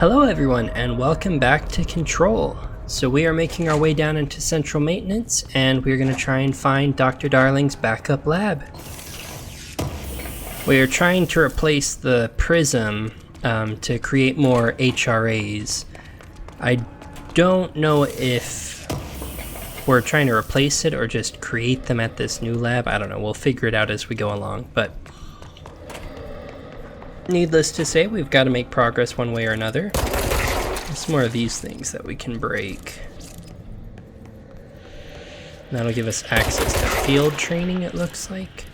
Hello everyone and welcome back to Control. So we are making our way down into Central Maintenance and we're going to try and find Dr. Darling's backup lab. We are trying to replace the prism to create more HRAs. I don't know if we're trying to replace it or just create them at this new lab. I don't know, we'll figure it out as we go along, but needless to say, we've got to make progress one way or another. There's more of these things that we can break. That'll give us access to field training, it looks like.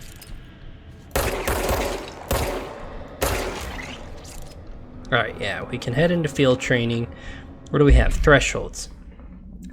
Alright, yeah, we can head into field training. What do we have? Thresholds.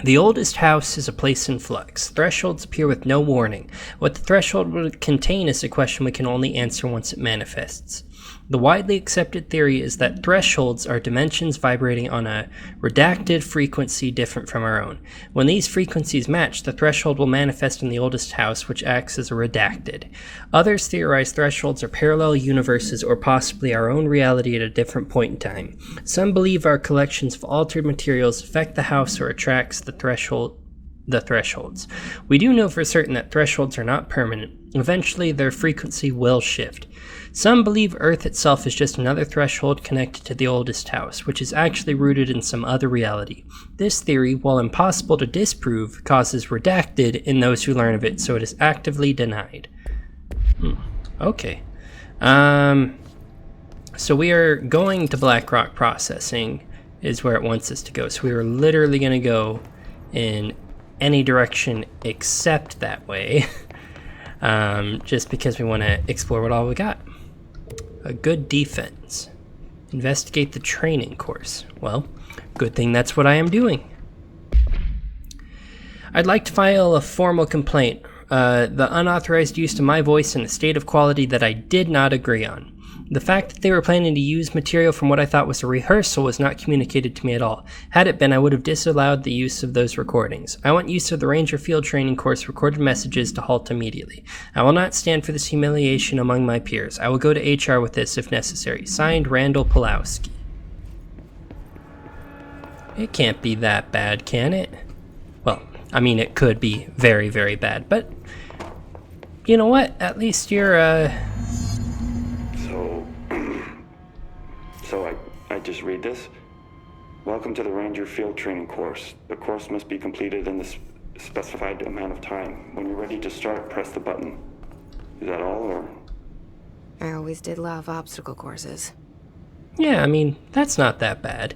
The oldest house is a place in flux. Thresholds appear with no warning. What the threshold would contain is a question we can only answer once it manifests. The widely accepted theory is that thresholds are dimensions vibrating on a redacted frequency different from our own. When these frequencies match, the threshold will manifest in the oldest house, which acts as a redacted. Others theorize thresholds are parallel universes or possibly our own reality at a different point in time. Some believe our collections of altered materials affect the house or attracts the thresholds. We do know for certain that thresholds are not permanent. Eventually, their frequency will shift. Some believe Earth itself is just another threshold connected to the oldest house, which is actually rooted in some other reality. This theory, while impossible to disprove, causes redacted in those who learn of it, so it is actively denied. Okay. So we are going to Black Rock Processing, is where it wants us to go. So we are literally going to go in any direction except that way. Just because we want to explore what all we got. A good defense. Investigate the training course. Well, good thing that's what I am doing. I'd like to file a formal complaint. The unauthorized use of my voice in a state of quality that I did not agree on. The fact that they were planning to use material from what I thought was a rehearsal was not communicated to me at all. Had it been, I would have disallowed the use of those recordings. I want use of the Ranger Field Training Course recorded messages to halt immediately. I will not stand for this humiliation among my peers. I will go to HR with this if necessary. Signed, Randall Pulowski. It can't be that bad, can it? Well, I mean, it could be very, very bad, but you know what? At least you're, So I just read this. Welcome to the Ranger Field Training Course. The course must be completed in the specified amount of time. When you're ready to start, press the button. Is that all, or? I always did love obstacle courses. yeah, I mean, that's not that bad.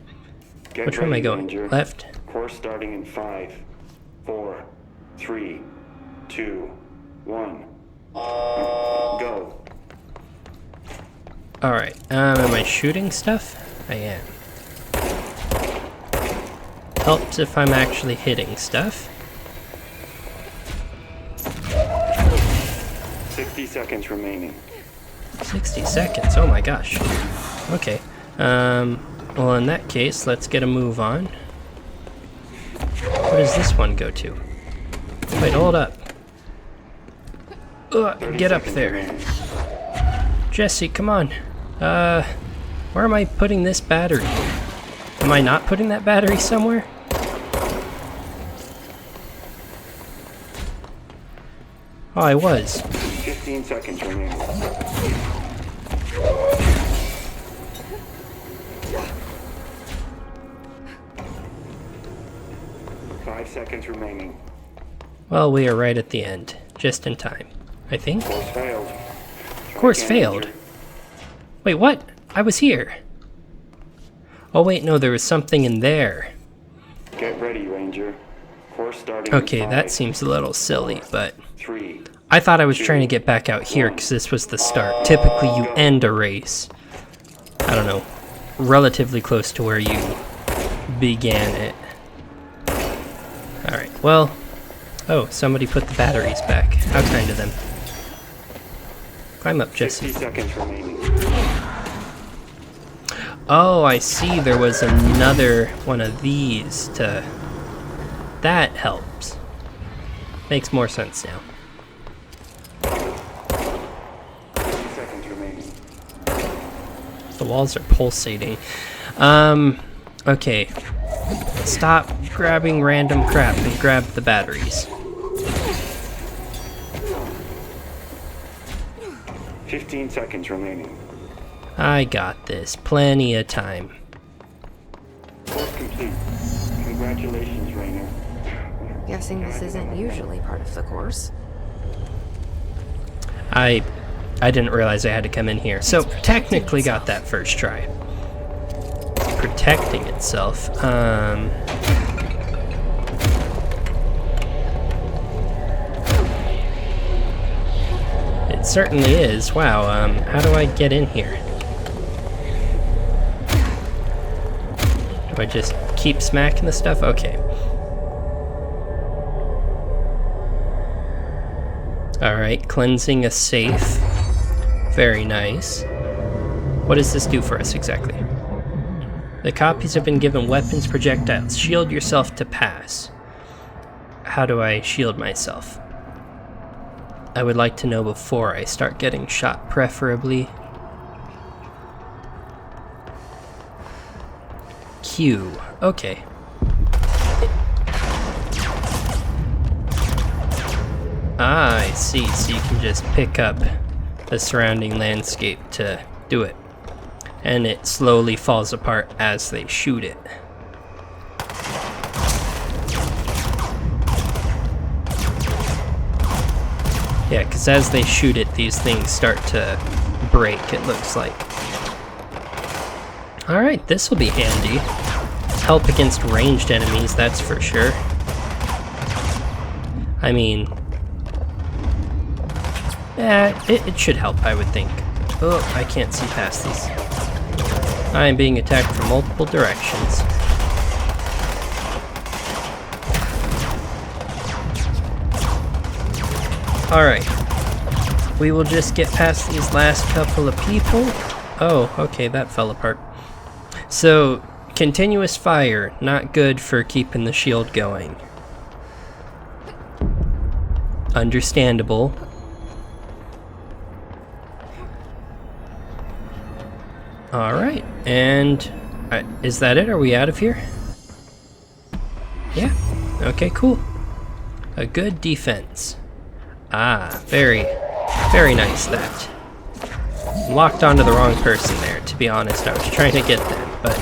Which way am I going? Ranger. Left? Course starting in 5, 4, 3, 2, 1. Go. Alright, am I shooting stuff? I am. Helps if I'm actually hitting stuff. 60 seconds remaining. 60 seconds, oh my gosh. Okay, well in that case, let's get a move on. Where does this one go to? Wait, hold up. Get up there. Remaining. Jesse, come on. Where am I putting this battery? Am I not putting that battery somewhere? Oh, I was. 15 seconds remaining. 5 seconds remaining. Well, we are right at the end. Just in time, I think. Course failed. Course failed? Wait, what? I was here. Oh wait, no, there was something in there. Get ready, Ranger. Course starting Okay, in 5, that seems a little silly, but 3. I thought I was trying to get back out here because this was the start. Typically you end a race, I don't know, relatively close to where you began it. Alright, well, oh, somebody put the batteries back. How kind of them. Climb up, Jesse. 60 seconds remaining. Oh, I see, there was another one of these to... That helps. Makes more sense now. 30 seconds remaining. The walls are pulsating. Okay. Stop grabbing random crap and grab the batteries. 15 seconds remaining. I got this. Plenty of time. Course complete. Congratulations, Rainer. Guessing this isn't usually part of the course. I didn't realize I had to come in here. So technically got that first try. It's protecting itself. It certainly is. Wow, how do I get in here? Do I just keep smacking the stuff? Okay. Alright, cleansing a safe. Very nice. What does this do for us exactly? The copies have been given weapons, projectiles. Shield yourself to pass. How do I shield myself? I would like to know before I start getting shot, preferably. Q. Okay. Ah, I see. So you can just pick up the surrounding landscape to do it. And it slowly falls apart as they shoot it. Yeah, because as they shoot it, these things start to break, it looks like. Alright, this will be handy. Help against ranged enemies, that's for sure. I mean... yeah, it should help, I would think. Oh, I can't see past these. I am being attacked from multiple directions. Alright. We will just get past these last couple of people. Oh, okay, that fell apart. So, continuous fire, not good for keeping the shield going. Understandable. Alright, and is that it? Are we out of here? Yeah. Okay, cool. A good defense. Ah, very, very nice that. Locked onto the wrong person there, to be honest. I was trying to get them, but...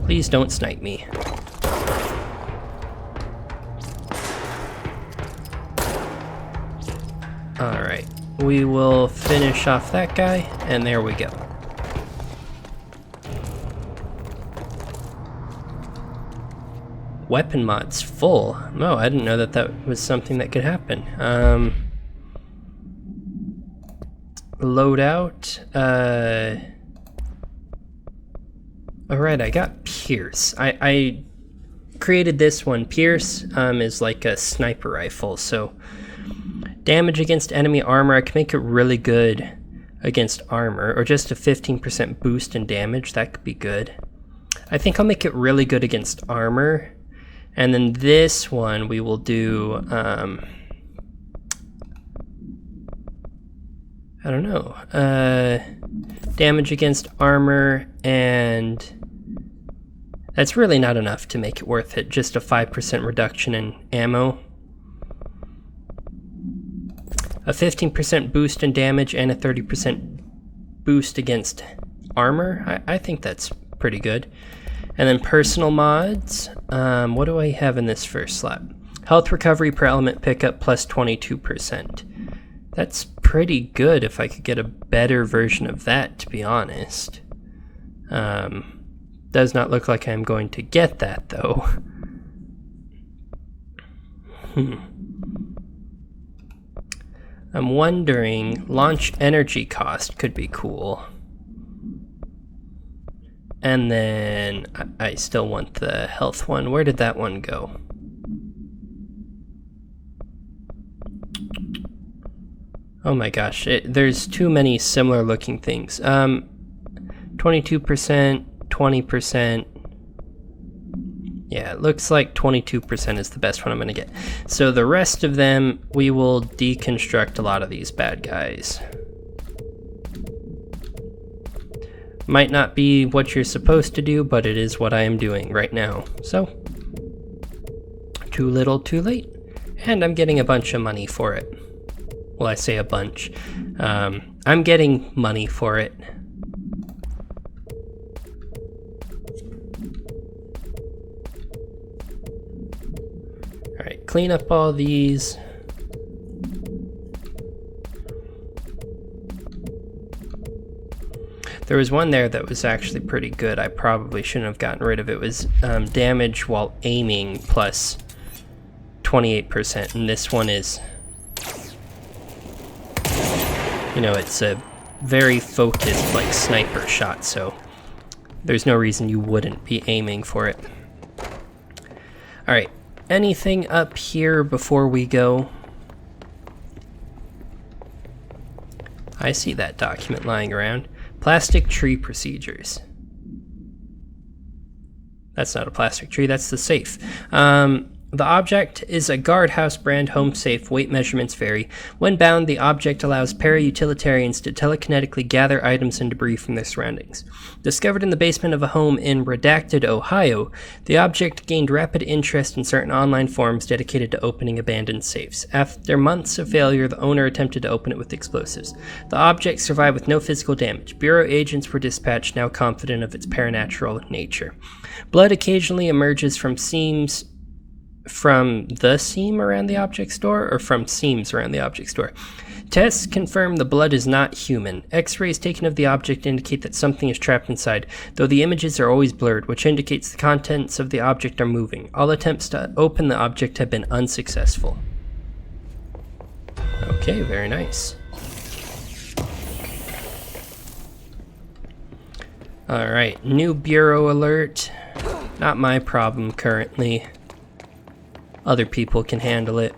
please don't snipe me. Alright, we will finish off that guy, and there we go. Weapon mods full. No, I didn't know that that was something that could happen. Loadout. Alright, I got Pierce. I created this one. Pierce is like a sniper rifle, so damage against enemy armor. I can make it really good against armor, or just a 15% boost in damage. That could be good. I think I'll make it really good against armor. And then this one we will do, I don't know, damage against armor, and that's really not enough to make it worth it, just a 5% reduction in ammo. A 15% boost in damage and a 30% boost against armor. I think that's pretty good. And then personal mods, what do I have in this first slot? Health recovery per element pickup plus 22%. That's pretty good if I could get a better version of that, to be honest. Does not look like I'm going to get that, though. I'm wondering, launch energy cost could be cool. And then I still want the health one. Where did that one go? Oh my gosh, there's too many similar looking things. 22%, 20%. Yeah, it looks like 22% is the best one I'm gonna get. So the rest of them, we will deconstruct a lot of these bad guys. Might not be what you're supposed to do, but it is what I am doing right now. So, too little, too late. And I'm getting a bunch of money for it. Well, I say a bunch. I'm getting money for it. Alright, clean up all these. There was one there that was actually pretty good. I probably shouldn't have gotten rid of it. It was damage while aiming plus 28%, and this one is, you know, it's a very focused, like, sniper shot, so there's no reason you wouldn't be aiming for it. Alright, anything up here before we go? I see that document lying around. Plastic tree procedures. That's not a plastic tree, that's the safe. The object is a guardhouse brand home safe. Weight measurements vary. When bound, the object allows para-utilitarians to telekinetically gather items and debris from their surroundings. Discovered in the basement of a home in Redacted, Ohio, the object gained rapid interest in certain online forums dedicated to opening abandoned safes. After months of failure, the owner attempted to open it with explosives. The object survived with no physical damage. Bureau agents were dispatched, now confident of its paranatural nature. Blood occasionally emerges from the seam around the object store, or from seams around the object store. Tests confirm the blood is not human. X-rays taken of the object indicate that something is trapped inside, though the images are always blurred, which indicates the contents of the object are moving. All attempts to open the object have been unsuccessful. Okay, very nice. Alright, new bureau alert. Not my problem currently. Other people can handle it.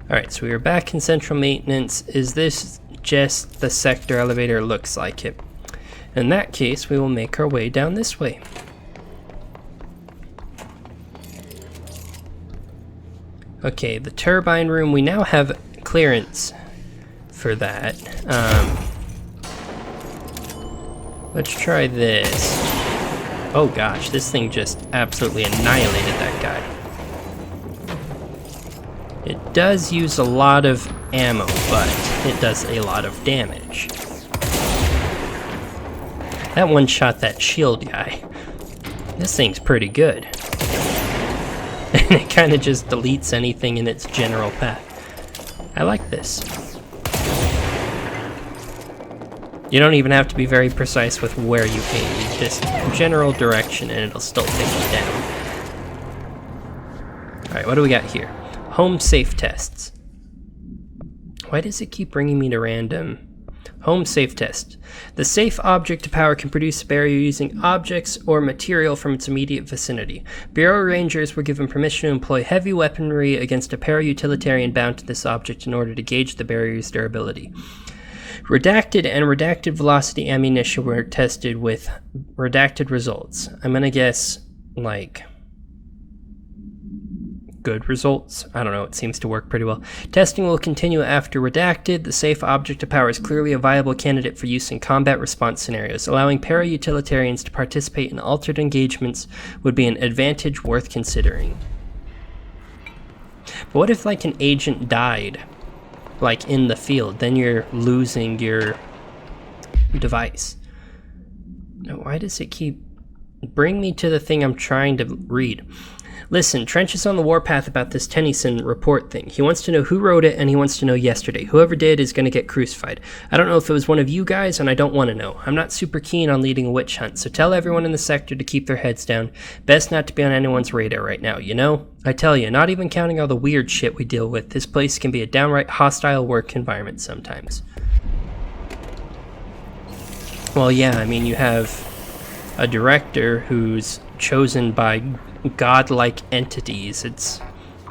Alright, so we are back in central maintenance. Is this just the sector elevator? Looks like it. In that case, we will make our way down this way. Okay, the turbine room. We now have clearance for that. Let's try this. Oh gosh, this thing just absolutely annihilated that guy. It does use a lot of ammo, but it does a lot of damage. That one shot that shield guy. This thing's pretty good. And it kind of just deletes anything in its general path. I like this. You don't even have to be very precise with where you aim, just general direction and it'll still take you down. Alright, what do we got here? Home safe tests. Why does it keep bringing me to random? Home safe test. The safe object power can produce a barrier using objects or material from its immediate vicinity. Bureau Rangers were given permission to employ heavy weaponry against a para-utilitarian bound to this object in order to gauge the barrier's durability. Redacted and redacted velocity ammunition were tested with redacted results. I'm gonna guess, like, good results. I don't know, it seems to work pretty well. Testing will continue after redacted. The safe object of power is clearly a viable candidate for use in combat response scenarios. Allowing para-utilitarians to participate in altered engagements would be an advantage worth considering. But what if, like, an agent died? Like, in the field, then you're losing your device. Now, why does it keep... Bring me to the thing I'm trying to read. Listen, Trench is on the warpath about this Tennyson report thing. He wants to know who wrote it, and he wants to know yesterday. Whoever did is going to get crucified. I don't know if it was one of you guys, and I don't want to know. I'm not super keen on leading a witch hunt, so tell everyone in the sector to keep their heads down. Best not to be on anyone's radar right now, you know? I tell you, not even counting all the weird shit we deal with, this place can be a downright hostile work environment sometimes. Well, yeah, I mean, you have a director who's chosen by godlike entities. It's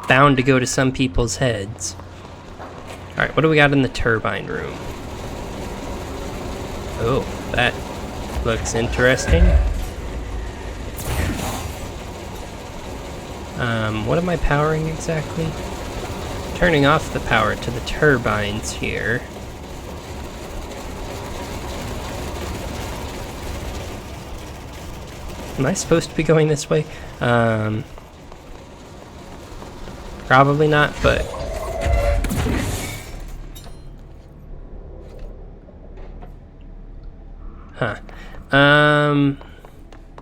bound to go to some people's heads. Alright, what do we got in the turbine room? Oh, that looks interesting. What am I powering exactly? turning off the power to the turbines here. Am I supposed to be going this way? Probably not, but... Huh.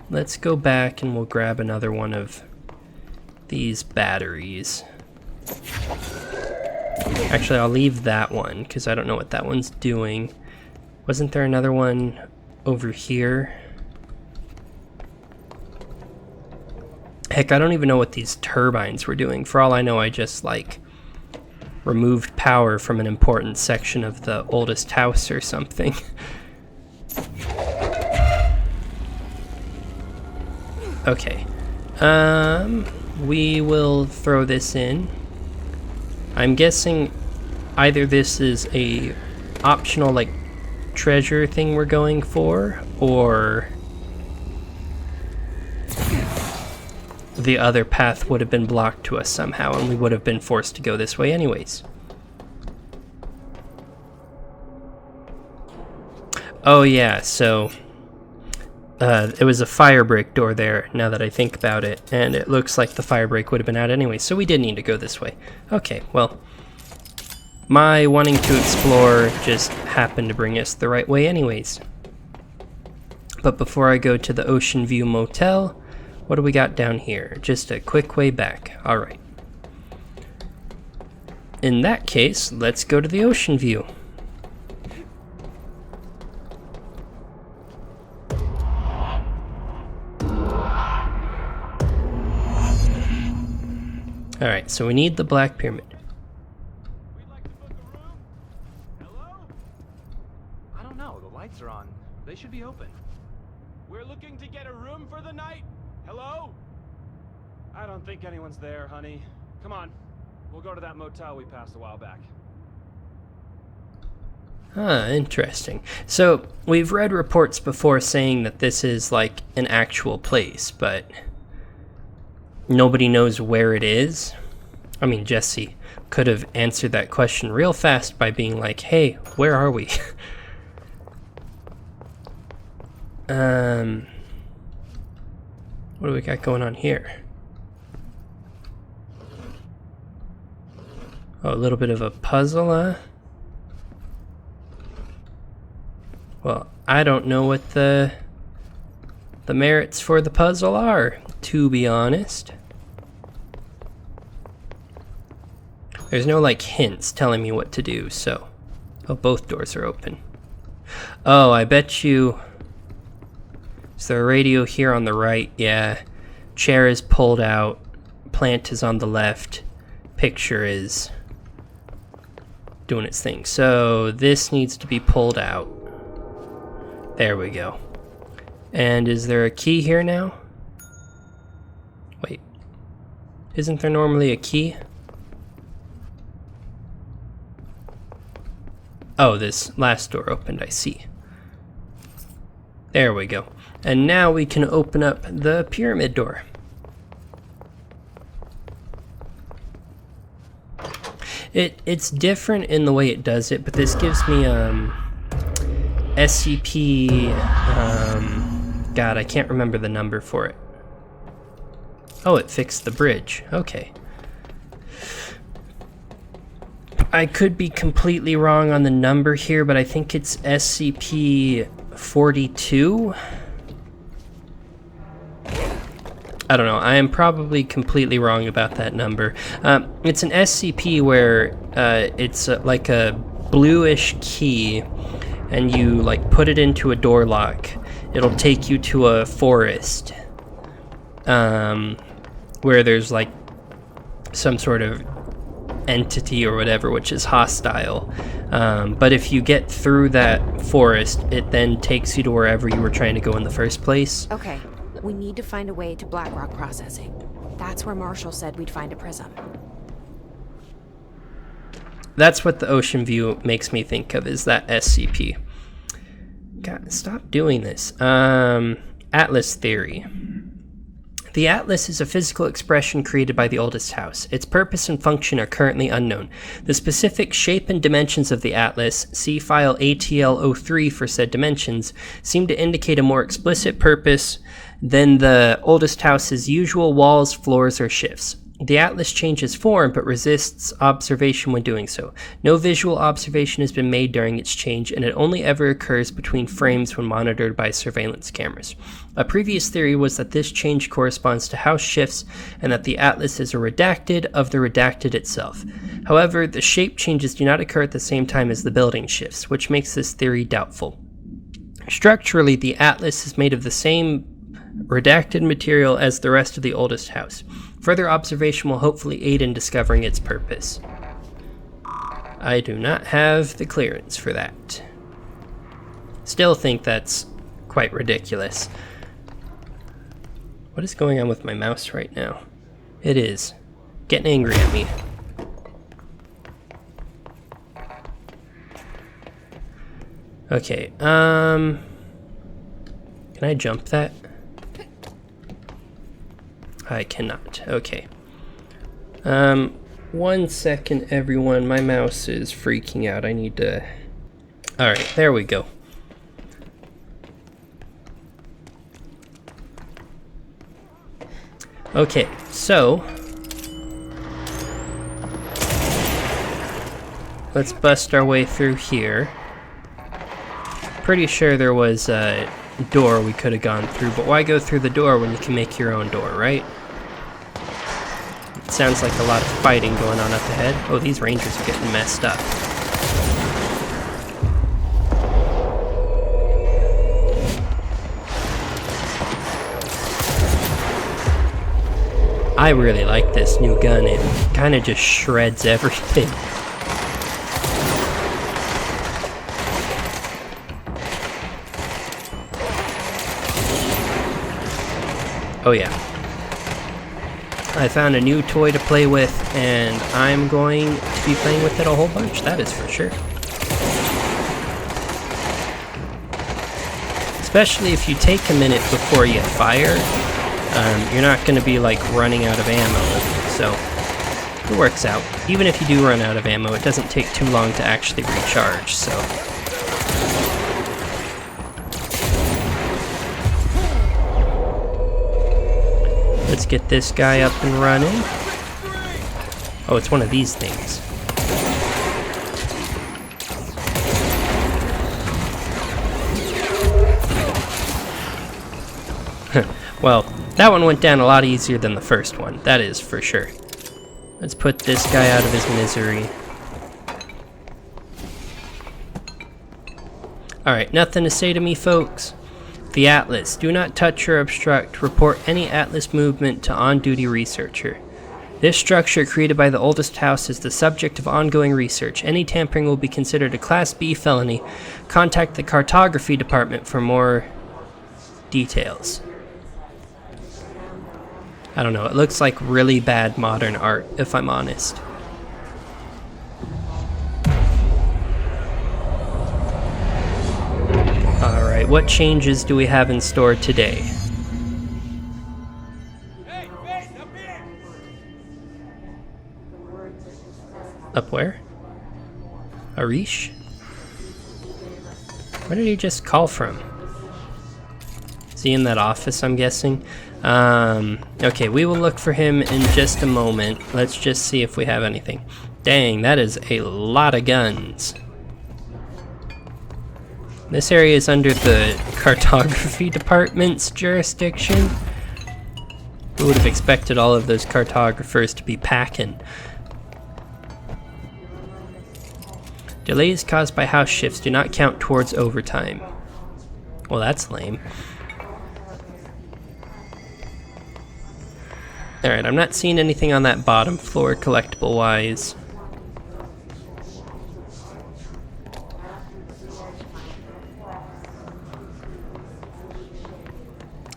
Let's go back and we'll grab another one of these batteries. Actually, I'll leave that one, because I don't know what that one's doing. Wasn't there another one over here? Heck, I don't even know what these turbines were doing. For all I know, I just, like, removed power from an important section of the oldest house or something. Okay. We will throw this in. I'm guessing either this is a optional, like, treasure thing we're going for, or the other path would have been blocked to us somehow, and we would have been forced to go this way anyways. Oh yeah, so it was a fire break door there, now that I think about it, and it looks like the fire break would have been out anyway, so we did need to go this way. Okay, well, my wanting to explore just happened to bring us the right way anyways. But before I go to the Ocean View Motel, what do we got down here? Just a quick way back. Alright. In that case, let's go to the Ocean View. Alright, so we need the Black Pyramid. We'd like to book a room. Hello? I don't know. The lights are on. They should be open. We're looking to get a room for the night. Hello? I don't think anyone's there, honey. Come on. We'll go to that motel we passed a while back. Ah, interesting. So, we've read reports before saying that this is like an actual place, but nobody knows where it is. I mean, Jesse could have answered that question real fast by being like, hey, where are we? What do we got going on here? Oh, a little bit of a puzzle, huh? Well, I don't know what the merits for the puzzle are, to be honest. There's no, like, hints telling me what to do, so... Oh, both doors are open. Oh, I bet you... Is there a radio here on the right? Yeah. Chair is pulled out. Plant is on the left. Picture is doing its thing. So this needs to be pulled out. There we go. And is there a key here now? Wait. Isn't there normally a key? Oh, this last door opened, I see. There we go. And now we can open up the pyramid door. It's different in the way it does it, but this gives me SCP, God, I can't remember the number for it. Oh, it fixed the bridge. Okay. I could be completely wrong on the number here, but I think it's SCP-42. I don't know. I am probably completely wrong about that number. It's an SCP where it's like a bluish key, and you like put it into a door lock. It'll take you to a forest where there's like some sort of entity or whatever which is hostile. But if you get through that forest, it then takes you to wherever you were trying to go in the first place. Okay, we need to find a way to Blackrock processing. That's where Marshall said we'd find a prism. That's what the Ocean View makes me think of, is that SCP. God, stop doing this. Atlas Theory. The Atlas is a physical expression created by the oldest house. Its purpose and function are currently unknown. The specific shape and dimensions of the Atlas, see file ATL03 for said dimensions, seem to indicate a more explicit purpose than the oldest house's usual walls, floors, or shifts. The Atlas changes form but resists observation when doing so. No visual observation has been made during its change, and it only ever occurs between frames when monitored by surveillance cameras. A previous theory was that this change corresponds to house shifts and that the Atlas is a redacted of the redacted itself. However, the shape changes do not occur at the same time as the building shifts, which makes this theory doubtful. Structurally, the Atlas is made of the same redacted material as the rest of the oldest house. Further observation will hopefully aid in discovering its purpose. I do not have the clearance for that. Still think that's quite ridiculous. What is going on with my mouse right now? It is getting angry at me. Okay, can I jump that? I cannot. Okay. 1 second, everyone. My mouse is freaking out. I need to... Alright, there we go. Okay, so... let's bust our way through here. Pretty sure there was a door we could have gone through, but why go through the door when you can make your own door, right? It sounds like a lot of fighting going on up ahead. Oh, these rangers are getting messed up. I really like this new gun. It kind of just shreds everything. Oh yeah. I found a new toy to play with, and I'm going to be playing with it a whole bunch, that is for sure. Especially if you take a minute before you fire, you're not going to be like running out of ammo, so it works out. Even if you do run out of ammo, it doesn't take too long to actually recharge, so... let's get this guy up and running. Oh, it's one of these things. Well, that one went down a lot easier than the first one, that is for sure. Let's put this guy out of his misery. Alright, nothing to say to me, folks. The Atlas. Do not touch or obstruct. Report any Atlas movement to on-duty researcher. This structure, created by the oldest house, is the subject of ongoing research. Any tampering will be considered a Class B felony. Contact the cartography department for more details. I don't know, it looks like really bad modern art, if I'm honest. Alright, what changes do we have in store today? Hey, wait, up here! Up where? Arish? Where did he just call from? Is he in that office, I'm guessing? Okay, we will look for him in just a moment. Let's just see if we have anything. Dang, that is a lot of guns. This area is under the cartography department's jurisdiction. Who would have expected all of those cartographers to be packing? Delays caused by house shifts do not count towards overtime. Well, that's lame. Alright, I'm not seeing anything on that bottom floor collectible-wise.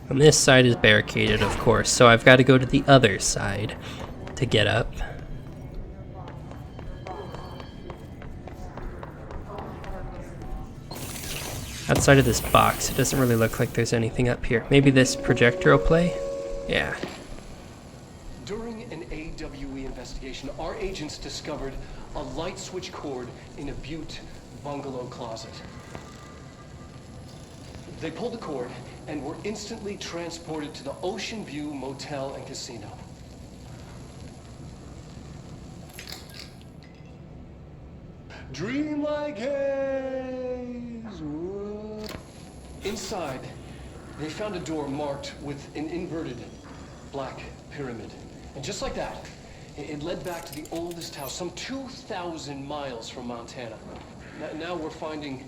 And this side is barricaded, of course, so I've got to go to the other side to get up. Outside of this box, it doesn't really look like there's anything up here. Maybe this projector will play? Yeah. During an AWE investigation, our agents discovered a light switch cord in a Butte bungalow closet. They pulled the cord and were instantly transported to the Ocean View Motel and Casino. Dream like haze. Inside, they found a door marked with an inverted black pyramid. And just like that, it led back to the oldest house, some 2,000 miles from Montana. Now we're finding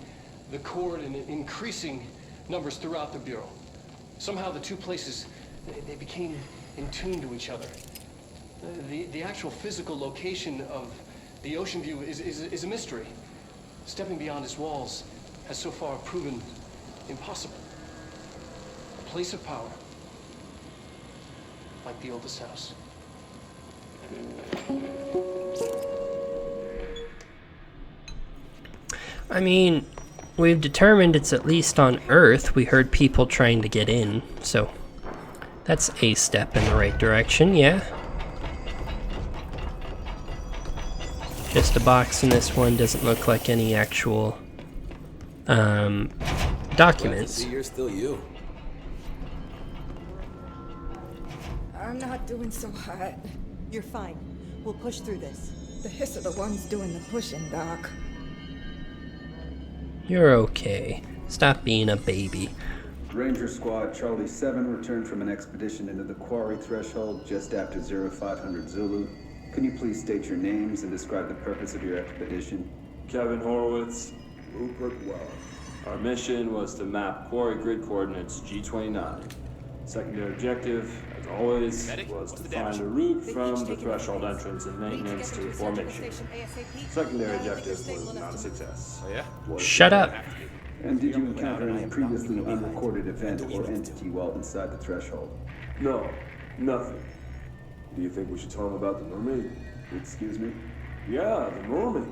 the cord in increasing numbers throughout the Bureau. Somehow the two places, they became in tune to each other. The actual physical location of the Ocean View is a mystery. Stepping beyond its walls has so far proven impossible. A place of power, like the oldest house. I mean, we've determined it's at least on Earth. We heard people trying to get in, so that's a step in the right direction, yeah. Just a box in this one, doesn't look like any actual documents. See, you're still you. I'm not doing so hot. You're fine. We'll push through this. The hiss are the ones doing the pushing, Doc. You're okay. Stop being a baby. Ranger Squad Charlie 7 returned from an expedition into the Quarry threshold just after 0500 Zulu. Can you please state your names and describe the purpose of your expedition? Kevin Horowitz, Rupert Well. Our mission was to map Quarry grid coordinates G29. Secondary objective, as always, was to find a route from the threshold entrance and maintenance to formation. Secondary objective was not a success. Oh yeah? Shut up. And did you encounter any previously unrecorded event or entity while inside the threshold? No, nothing. Do you think we should tell him about the mermaid? Excuse me? Yeah, the mermaid.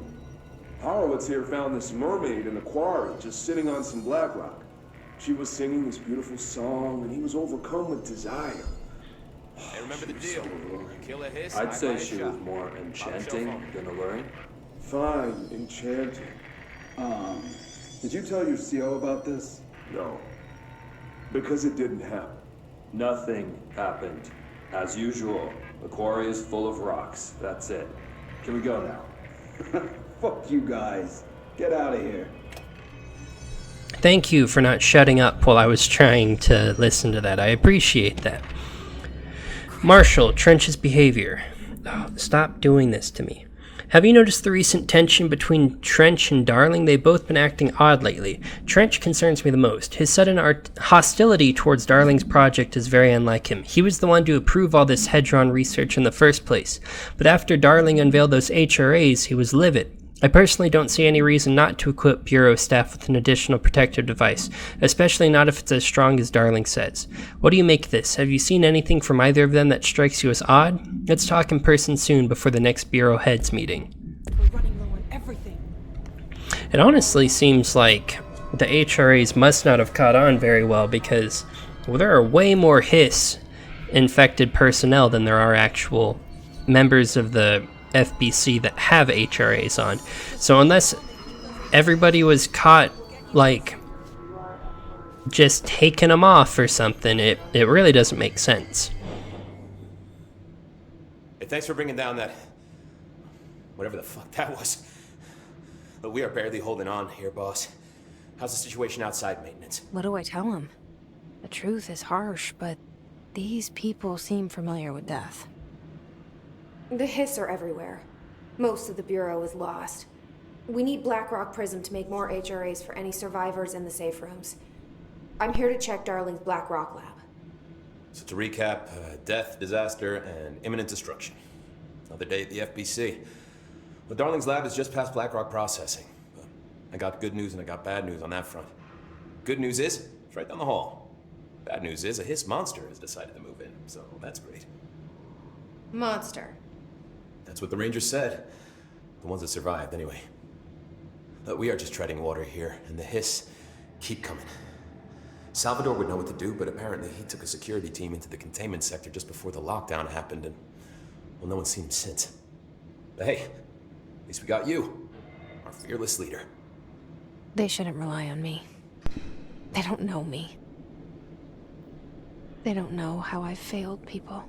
Horowitz here found this mermaid in the quarry, just sitting on some black rock. She was singing this beautiful song, and he was overcome with desire. Hey, remember the deal. You kill a hiss, I'd say buy a she shot. was more enchanting phone. than alluring. Fine, enchanting. Did you tell your CO about this? No. Because it didn't happen. Nothing happened. As usual, the quarry is full of rocks. That's it. Can we go now? Fuck you guys. Get out of here. Thank you for not shutting up while I was trying to listen to that. I appreciate that. Marshall, Trench's behavior. Oh, stop doing this to me. Have you noticed the recent tension between Trench and Darling? They've both been acting odd lately. Trench concerns me the most. His sudden hostility towards Darling's project is very unlike him. He was the one to approve all this Hedron research in the first place. But after Darling unveiled those HRAs, he was livid. I personally don't see any reason not to equip Bureau staff with an additional protective device, especially not if it's as strong as Darling says. What do you make of this? Have you seen anything from either of them that strikes you as odd? Let's talk in person soon before the next Bureau heads meeting. We're running low on everything. It honestly seems like the HRAs must not have caught on very well because, well, there are way more HISS infected personnel than there are actual members of the FBC that have HRAs on. So unless everybody was caught, like, just taking them off or something, it really doesn't make sense. Hey, thanks for bringing down that... whatever the fuck that was. But we are barely holding on here, boss. How's the situation outside maintenance? What do I tell him? The truth is harsh, but these people seem familiar with death. The hiss are everywhere. Most of the Bureau is lost. We need Blackrock Prism to make more HRAs for any survivors in the safe rooms. I'm here to check Darling's Blackrock lab. So to recap, death, disaster, and imminent destruction. Another day at the FBC. Well, Darling's lab is just past Blackrock processing. But I got good news and I got bad news on that front. Good news is, it's right down the hall. Bad news is, a hiss monster has decided to move in, so that's great. Monster. That's what the Rangers said. The ones that survived, anyway. But we are just treading water here, and the hiss keep coming. Salvador would know what to do, but apparently he took a security team into the containment sector just before the lockdown happened, and, well, no one's seen him since. But hey, at least we got you, our fearless leader. They shouldn't rely on me. They don't know me. They don't know how I've failed people.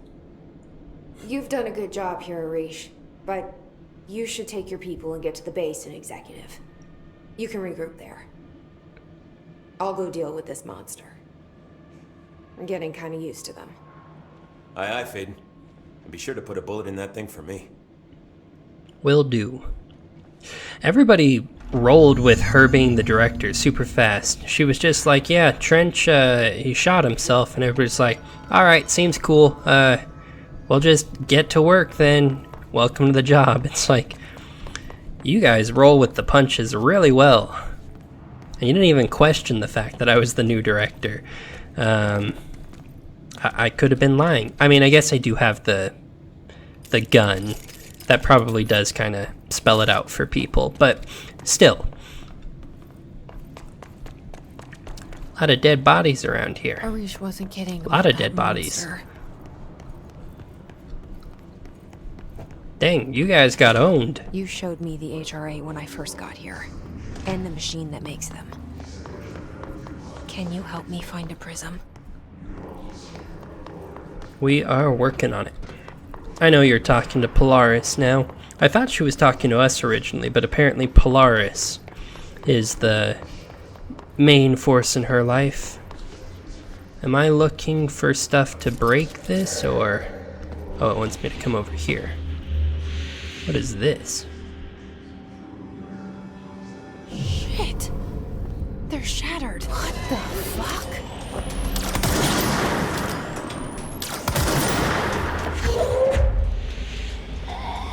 You've done a good job here, Arish, but you should take your people and get to the base in Executive. You can regroup there. I'll go deal with this monster. I'm getting kind of used to them. Aye, aye, Faden. And be sure to put a bullet in that thing for me. Will do. Everybody rolled with her being the director super fast. She was just like, yeah, Trench, he shot himself, and everybody's like, alright, seems cool. We'll just get to work then. Welcome to the job. It's like, you guys roll with the punches really well. And you didn't even question the fact that I was the new director. I could have been lying. I mean, I guess I do have the gun. That probably does kind of spell it out for people, but still. A lot of dead bodies around here. Arish wasn't kidding. A lot of dead bodies. Dang, you guys got owned. You showed me the HRA when I first got here, and the machine that makes them. Can you help me find a prism? We are working on it. I know you're talking to Polaris now. I thought she was talking to us originally, but apparently Polaris is the main force in her life. Am I looking for stuff to break this, or... Oh, it wants me to come over here. What is this? Shit! They're shattered. What the fuck?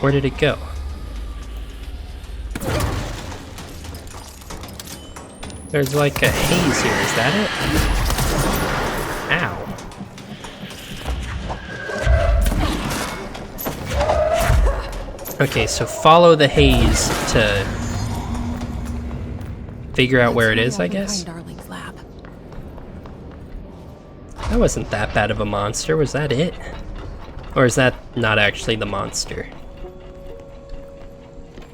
Where did it go? There's like a haze here, is that it? Ow. Okay, so follow the haze to figure out where it is, I guess. Darling's lab. That wasn't that bad of a monster, was that it? Or is that not actually the monster?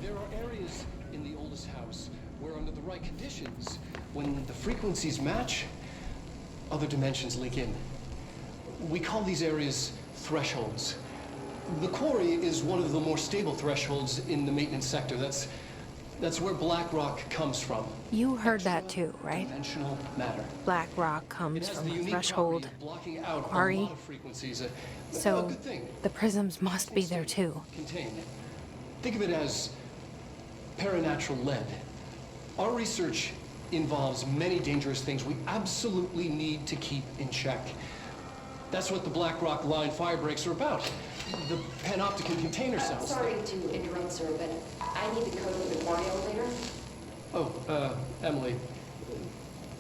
There are areas in the oldest house where under the right conditions, when the frequencies match, other dimensions link in. We call these areas thresholds. The Quarry is one of the more stable thresholds in the maintenance sector. That's where black rock comes from. You heard that too, right? Dimensional matter. Black rock comes from a threshold. Blocking out Quarry. a lot of frequencies. So a good thing. the prisms must be there too. Contained. Think of it as paranatural lead. Our research involves many dangerous things we absolutely need to keep in check. That's what the Black Rock line firebreaks are about. The panopticon container cells. Sorry to interrupt, sir, but I need the code for the Quarry elevator. Oh, Emily.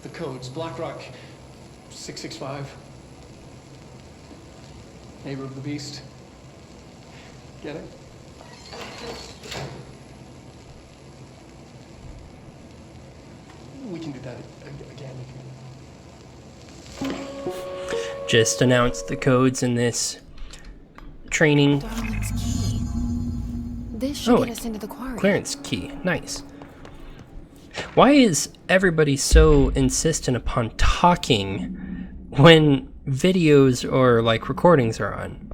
The codes. Black Rock 665. Neighbor of the Beast. Get it? We can do that again. Just announced the codes in this training. Darling's key. This should get us into the Quarry. Clearance key. Nice. Why is everybody so insistent upon talking when videos or like recordings are on?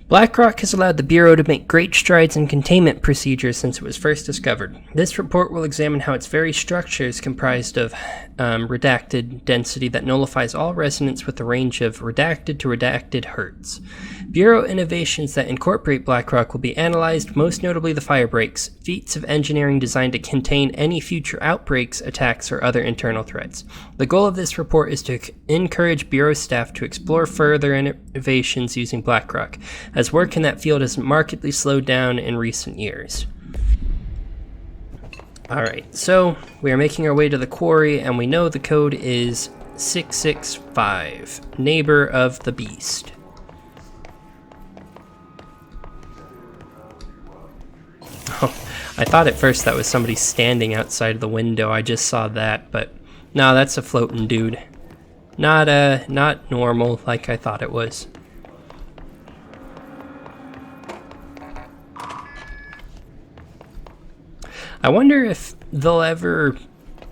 BlackRock has allowed the Bureau to make great strides in containment procedures since it was first discovered. This report will examine how its very structure is comprised of redacted density that nullifies all resonance with a range of redacted to redacted hertz. Bureau innovations that incorporate BlackRock will be analyzed, most notably the firebreaks, feats of engineering designed to contain any future outbreaks, attacks, or other internal threats. The goal of this report is to encourage Bureau staff to explore further innovations using BlackRock, as work in that field has markedly slowed down in recent years. Alright, so we are making our way to the Quarry, and we know the code is 665, Neighbor of the Beast. Oh, I thought at first that was somebody standing outside of the window. I just saw that, but No, that's a floating dude. Not normal like I thought it was. I wonder if they'll ever,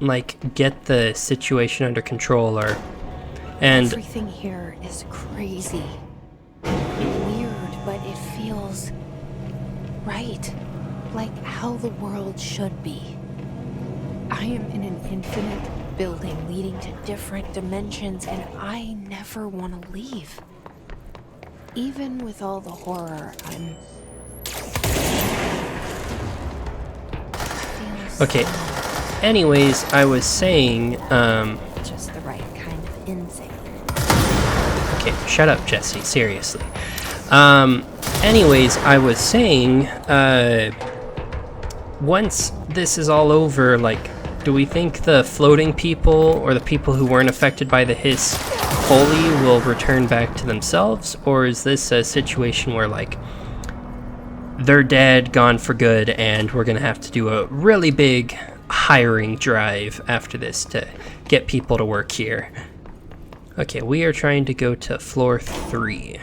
like, get the situation under control and everything here is crazy. Weird, but it feels right. Like how the world should be. I am in an infinite building leading to different dimensions, and I never want to leave. Even with all the horror, Okay. Anyways, I was saying, just the right kind of insane. Okay, shut up, Jesse. Seriously. Anyways, I was saying, once this is all over, like, do we think the floating people or the people who weren't affected by the hiss wholly will return back to themselves? Or is this a situation where, like, they're dead, gone for good, and we're gonna have to do a really big hiring drive after this to get people to work here? Okay, we are trying to go to floor 3.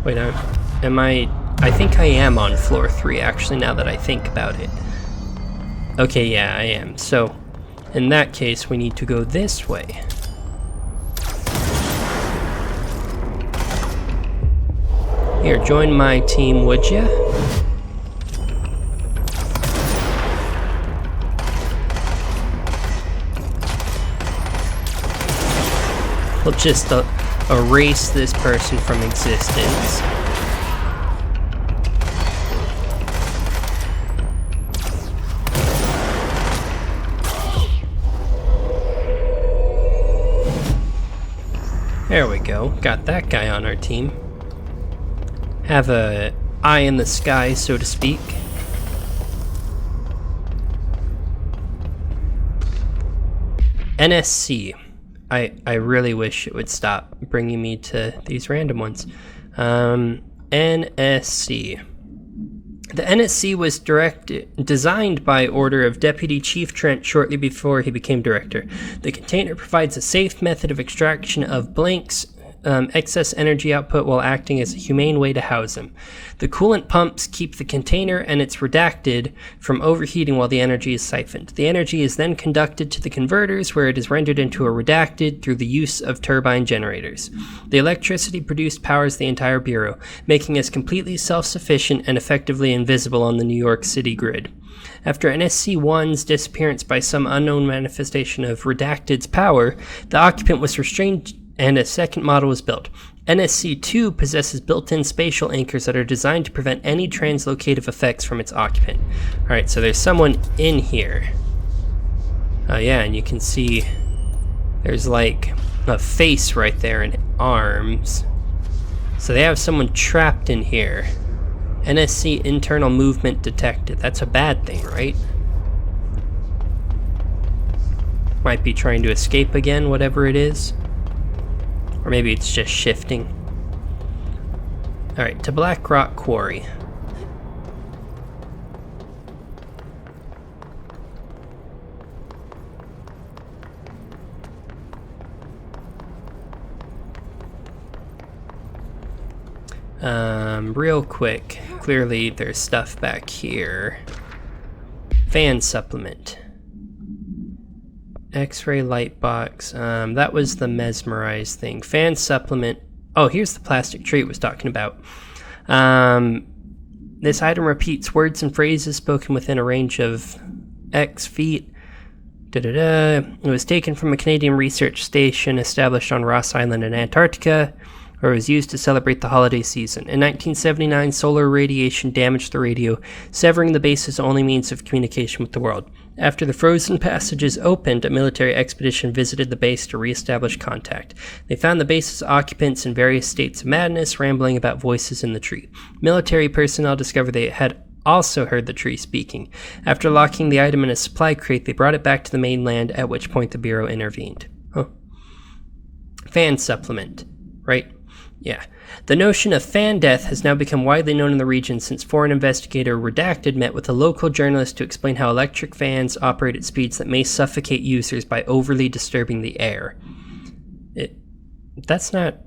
Wait, am I think I am on floor 3, actually, now that I think about it. Okay, yeah, I am. So, in that case, we need to go this way. Here, join my team, would ya? We'll just erase this person from existence. There we go, got that guy on our team. Have a eye in the sky, so to speak. NSC. I really wish it would stop bringing me to these random ones. NSC. The NSC was designed by order of Deputy Chief Trent shortly before he became director. The container provides a safe method of extraction of blanks excess energy output while acting as a humane way to house them. The coolant pumps keep the container and its redacted from overheating while the energy is siphoned. The energy is then conducted to the converters where it is rendered into a redacted through the use of turbine generators. The electricity produced powers the entire bureau, making us completely self-sufficient and effectively invisible on the New York City grid. After NSC-1's disappearance by some unknown manifestation of Redacted's power, the occupant was restrained and a second model was built. NSC-2 possesses built-in spatial anchors that are designed to prevent any translocative effects from its occupant. Alright, so there's someone in here. Oh yeah, and you can see there's like a face right there and arms. So they have someone trapped in here. NSC internal movement detected. That's a bad thing, right? Might be trying to escape again, whatever it is. Or maybe it's just shifting. Alright, to Black Rock Quarry. Real quick. Clearly there's stuff back here. Fan supplement. X-ray light box. That was the mesmerize thing. Fan supplement. Oh, here's the plastic tree it was talking about. This item repeats words and phrases spoken within a range of X feet. It was taken from a Canadian research station established on Ross Island in Antarctica, where it was used to celebrate the holiday season. In 1979, solar radiation damaged the radio, severing the base's only means of communication with the world. After the frozen passages opened, a military expedition visited the base to reestablish contact. They found the base's occupants in various states of madness, rambling about voices in the tree. Military personnel discovered they had also heard the tree speaking. After locking the item in a supply crate, they brought it back to the mainland, at which point the Bureau intervened. fan supplement, right? Yeah. The notion of fan death has now become widely known in the region since foreign investigator Redacted met with a local journalist to explain how electric fans operate at speeds that may suffocate users by overly disturbing the air. That's not...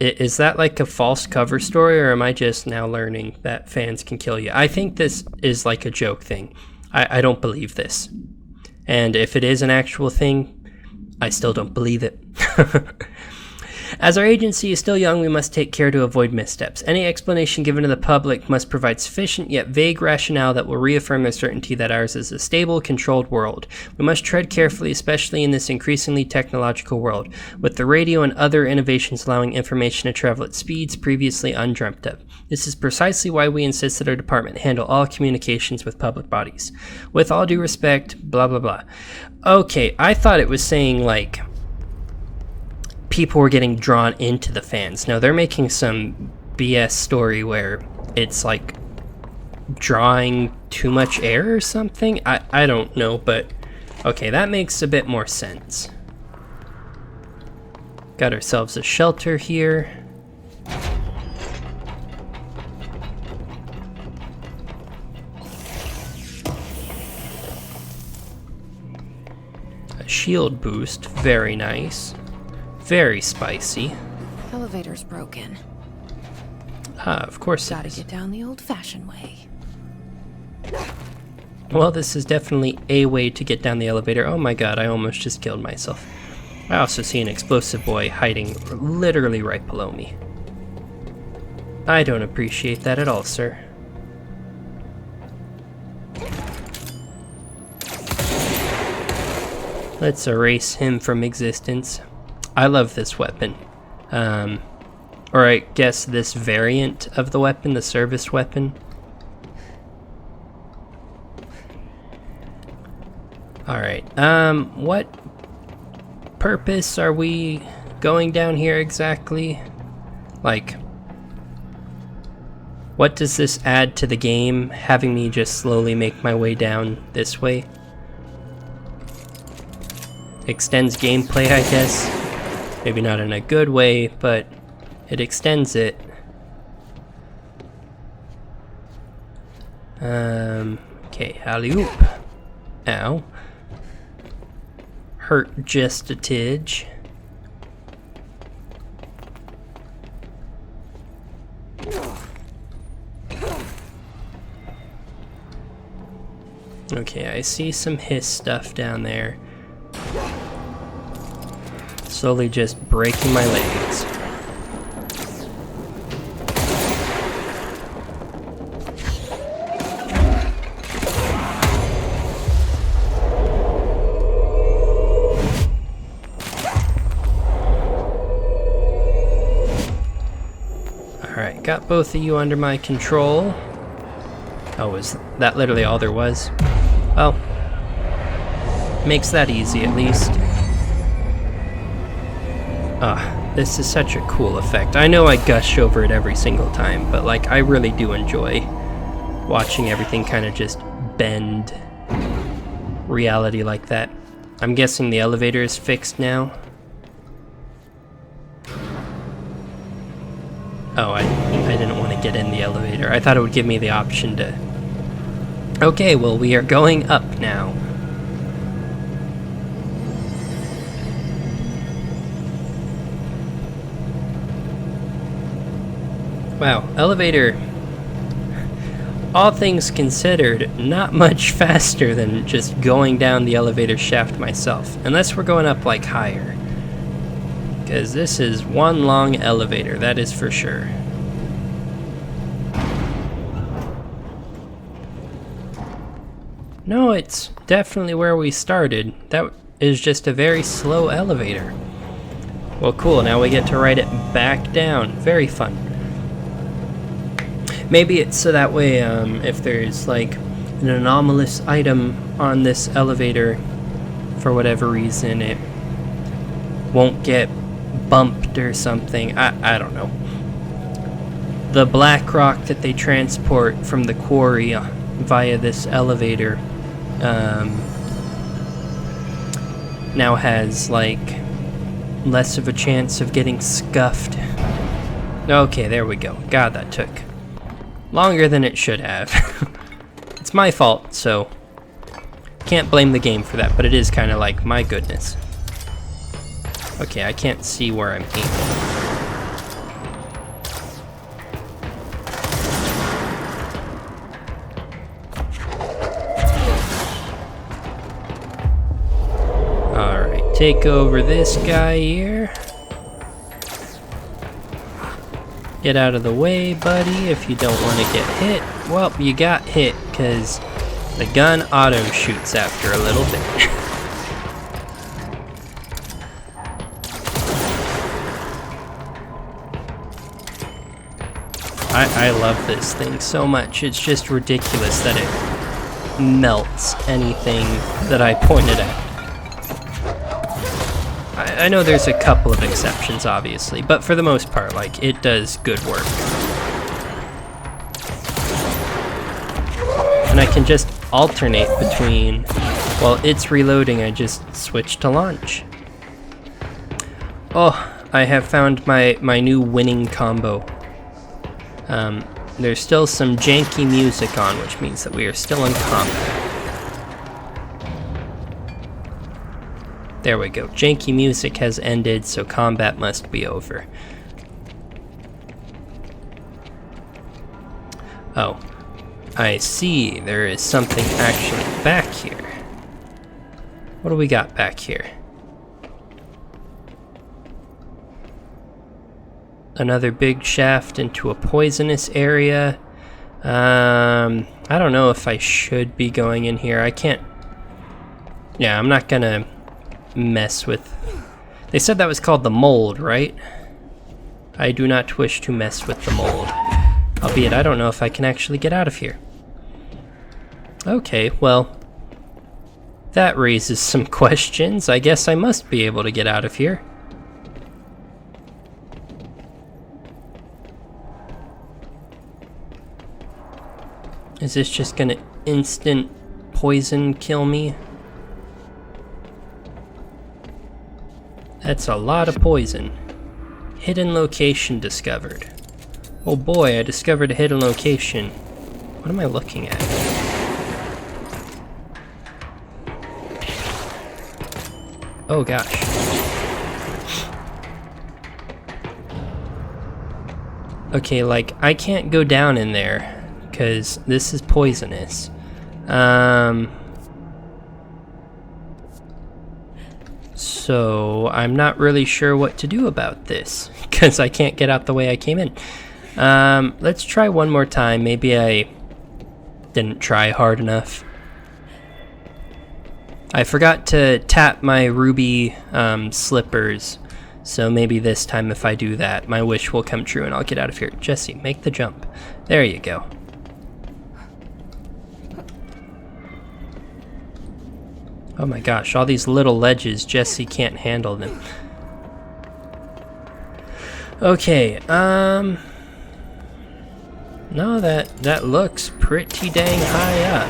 Is that like a false cover story, or am I just now learning that fans can kill you? I think this is like a joke thing. I don't believe this. And if it is an actual thing, I still don't believe it. As our agency is still young, we must take care to avoid missteps. Any explanation given to the public must provide sufficient yet vague rationale that will reaffirm the certainty that ours is a stable, controlled world. We must tread carefully, especially in this increasingly technological world, with the radio and other innovations allowing information to travel at speeds previously undreamt of. This is precisely why we insist that our department handle all communications with public bodies. With all due respect, blah blah blah. Okay, I thought it was saying like people were getting drawn into the fans. Now they're making some BS story where it's like drawing too much air or something. I don't know, but okay, that makes a bit more sense. Got ourselves a shelter here. A shield boost, very nice. Very spicy. Elevator's broken. Ah, of course. Gotta get down the old-fashioned way. Well, this is definitely a way to get down the elevator. Oh my god, I almost just killed myself. I also see an explosive boy hiding literally right below me. I don't appreciate that at all, sir. Let's erase him from existence. I love this weapon. Or I guess this variant of the weapon, the service weapon. Alright, what purpose are we going down here exactly? Like, what does this add to the game, having me just slowly make my way down this way? Extends gameplay, I guess. Maybe not in a good way, but it extends it. Okay, alley-oop. Ow. Hurt just a tidge. Okay, I see some hiss stuff down there. Slowly just breaking my legs. Alright, got both of you under my control. Oh, was that literally all there was? Well, makes that easy at least. Ah, this is such a cool effect. I know I gush over it every single time, but like I really do enjoy watching everything kind of just bend reality like that. I'm guessing the elevator is fixed now. Oh, I didn't want to get in the elevator. I thought it would give me the option to... Okay, well, we are going up now. Wow, elevator, all things considered, not much faster than just going down the elevator shaft myself. Unless we're going up, like, higher. Because this is one long elevator, that is for sure. No, it's definitely where we started. That is just a very slow elevator. Well, cool, now we get to ride it back down. Very fun. Maybe it's so that way, if there's like an anomalous item on this elevator, for whatever reason, it won't get bumped or something. I don't know. The black rock that they transport from the quarry now has, like, less of a chance of getting scuffed. Okay, there we go. God, that took longer than it should have. It's my fault, so can't blame the game for that, but it is kind of like, my goodness. Okay, I can't see where I'm aiming. Alright, take over this guy here. Get out of the way, buddy, if you don't want to get hit. Well, you got hit, because the gun auto shoots after a little bit. I love this thing so much. It's just ridiculous that it melts anything that I pointed at. I know there's a couple of exceptions, obviously, but for the most part, like, it does good work. And I can just alternate between, while it's reloading, I just switch to launch. Oh, I have found my new winning combo. There's still some janky music on, which means that we are still in combat. There we go. Janky music has ended, so combat must be over. Oh, I see. There is something actually back here. What do we got back here? Another big shaft into a poisonous area. I don't know if I should be going in here. I can't... Yeah, I'm not gonna mess with... They said that was called the mold, right? I do not wish to mess with the mold. Albeit, I don't know if I can actually get out of here. Okay, well... That raises some questions. I guess I must be able to get out of here. Is this just gonna instant poison kill me? That's a lot of poison. Hidden location discovered. Oh boy, I discovered a hidden location. What am I looking at? Oh gosh. Okay, like, I can't go down in there because this is poisonous. So I'm not really sure what to do about this because I can't get out the way I came in. Let's try one more time. Maybe I didn't try hard enough. I forgot to tap my ruby slippers, so maybe this time if I do that, my wish will come true and I'll get out of here. Jesse, make the jump. There you go. Oh my gosh, all these little ledges, Jesse can't handle them. Okay, no, that looks pretty dang high up.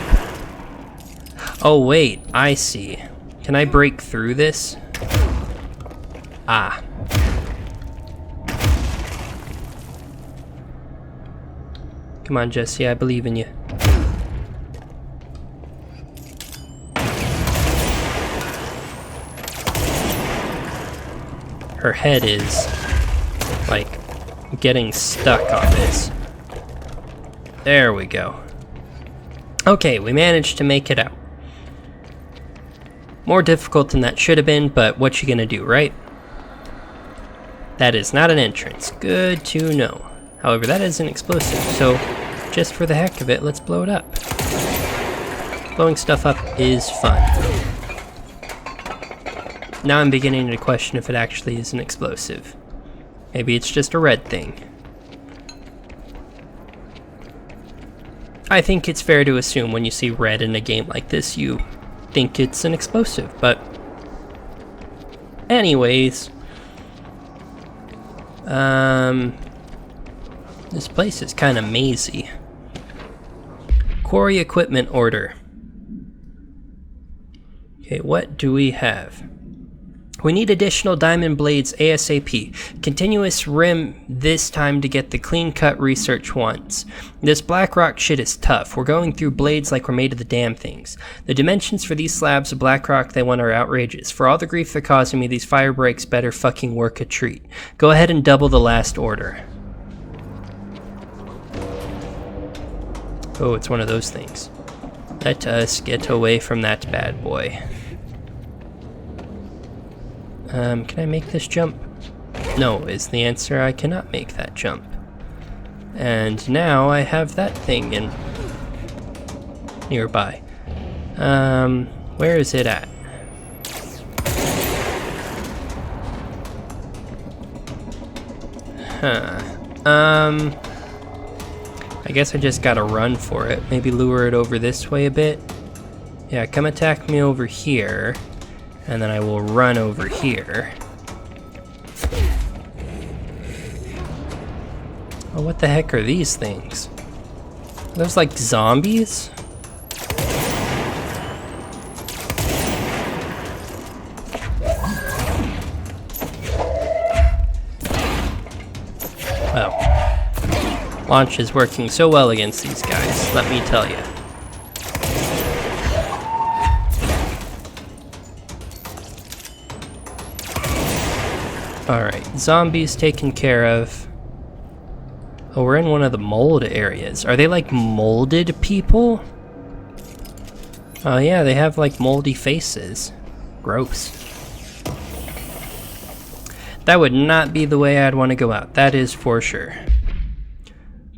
Oh wait, I see. Can I break through this? Ah. Come on, Jesse, I believe in you. Her head is, like, getting stuck on this. There we go. Okay, we managed to make it out. More difficult than that should have been, but what you gonna do, right? That is not an entrance. Good to know. However, that is an explosive, so just for the heck of it, let's blow it up. Blowing stuff up is fun. Now I'm beginning to question if it actually is an explosive. Maybe it's just a red thing. I think it's fair to assume when you see red in a game like this, you think it's an explosive, but... Anyways... This place is kind of mazy. Quarry equipment order. Okay, what do we have? We need additional diamond blades ASAP. Continuous rim this time to get the clean-cut research ones. This black rock shit is tough. We're going through blades like we're made of the damn things. The dimensions for these slabs of black rock they want are outrageous. For all the grief they're causing me, these fire breaks better fucking work a treat. Go ahead and double the last order. Oh, it's one of those things. Let us get away from that bad boy. Can I make this jump? No, is the answer. I cannot make that jump. And now I have that thing in nearby. Where is it at? I guess I just gotta run for it. Maybe lure it over this way a bit. Yeah, come attack me over here. And then I will run over here. Oh, what the heck are these things? Are those like zombies? Well, launch is working so well against these guys, let me tell you. Alright, zombies taken care of. Oh, we're in one of the mold areas. Are they like molded people? Oh yeah, they have like moldy faces. Gross. That would not be the way I'd want to go out, that is for sure.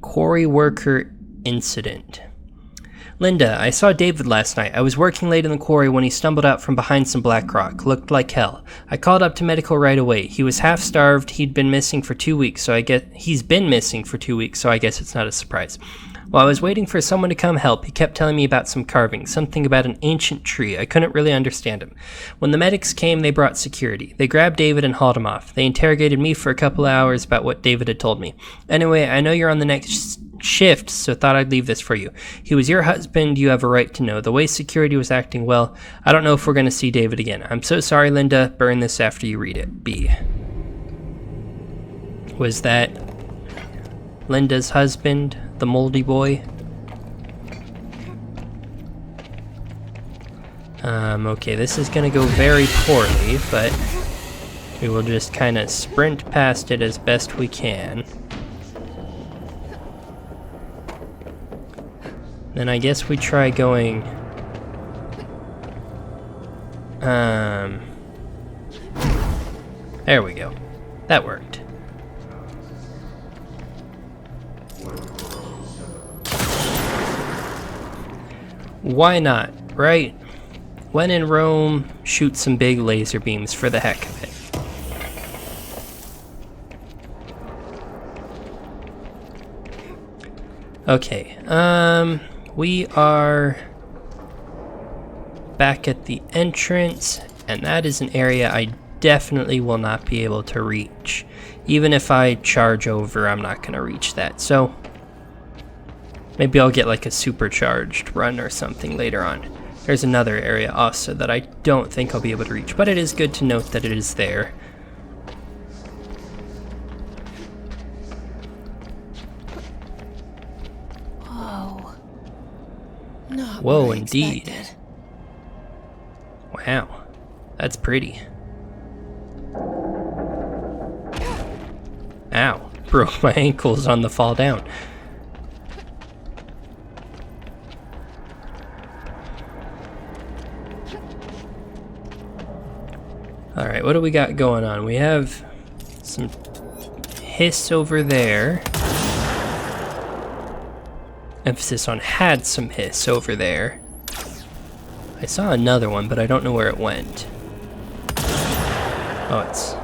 Quarry worker incident. Linda, I saw David last night. I was working late in the quarry when he stumbled out from behind some black rock. Looked like hell. I called up to medical right away. He was half starved. He'd been missing for 2 weeks, so I guess it's not a surprise. While I was waiting for someone to come help, he kept telling me about some carving, something about an ancient tree. I couldn't really understand him. When the medics came, they brought security. They grabbed David and hauled him off. They interrogated me for a couple of hours about what David had told me. Anyway, I know you're on the next shift, so thought I'd leave this for you. He was your husband, you have a right to know. The way security was acting, well, I don't know if we're going to see David again. I'm so sorry, Linda. Burn this after you read it. B. Was that Linda's husband, the moldy boy? Okay, this is going to go very poorly, but we will just kind of sprint past it as best we can. Then I guess we try going... There we go. That worked. Why not, right? When in Rome, shoot some big laser beams for the heck of it. Okay, we are back at the entrance, and that is an area I definitely will not be able to reach. Even if I charge over, I'm not going to reach that. So maybe I'll get like a supercharged run or something later on. There's another area also that I don't think I'll be able to reach, but it is good to note that it is there. Whoa, indeed. Wow, that's pretty. Ow, broke my ankles on the fall down. Alright, what do we got going on? We have some hiss over there. Emphasis on had some hiss over there. I saw another one, but I don't know where it went. Oh, it's